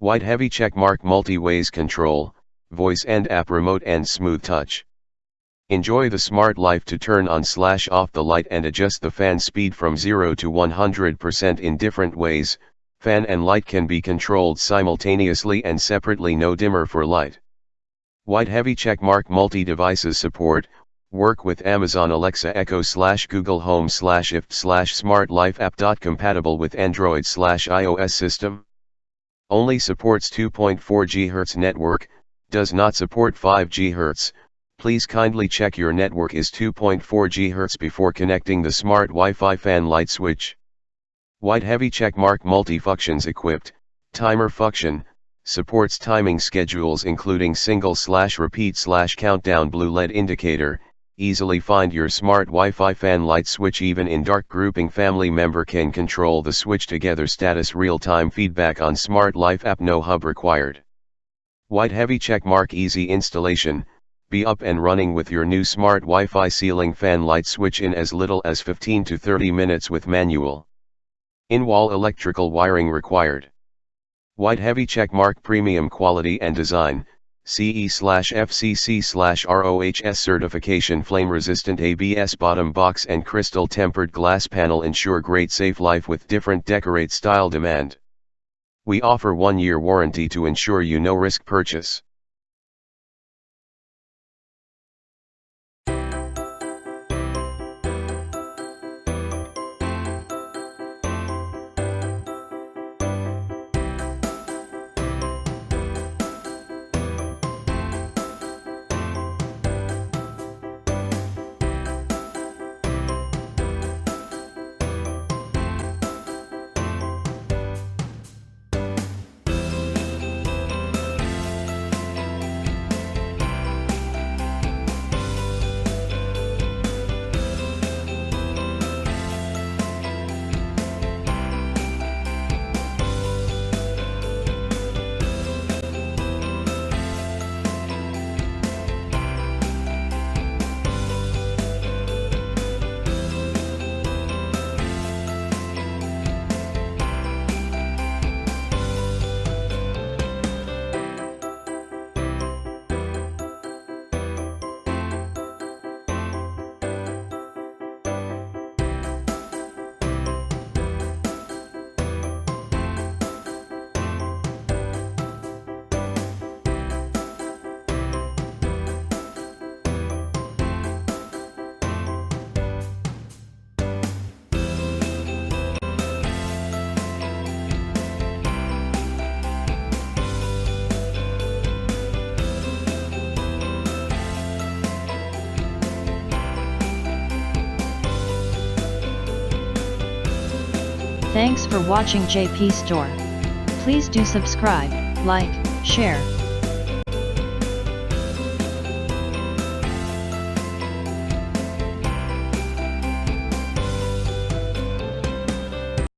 White heavy checkmark multi-ways control, voice and app remote and smooth touch. Enjoy the smart life to turn on/off the light and adjust the fan speed from 0 to 100% in different ways. Fan and light can be controlled simultaneously and separately, no dimmer for light. White heavy checkmark multi-devices support, work with Amazon Alexa Echo/Google Home/IFT/Smart Life app. Compatible with Android/iOS system. Only supports 2.4 GHz network, does not support 5 GHz. Please kindly check your network is 2.4 GHz before connecting the smart Wi-Fi fan light switch. White heavy checkmark multi-functions equipped, timer function, supports timing schedules including single/repeat/countdown blue LED indicator. Easily find your smart Wi-Fi fan light switch even in dark grouping. Family member can control the switch together. Status real-time feedback on Smart Life app, no hub required. White heavy checkmark easy installation, be up and running with your new smart Wi-Fi ceiling fan light switch in as little as 15 to 30 minutes with manual. In-wall electrical wiring required. White heavy checkmark premium quality and design, CE/FCC/RoHS certification, flame resistant ABS bottom box and crystal tempered glass panel ensure great safe life with different decorate style demand. We offer 1-year warranty to ensure you no risk purchase. Thanks for watching JP Store. Please do subscribe, like, share,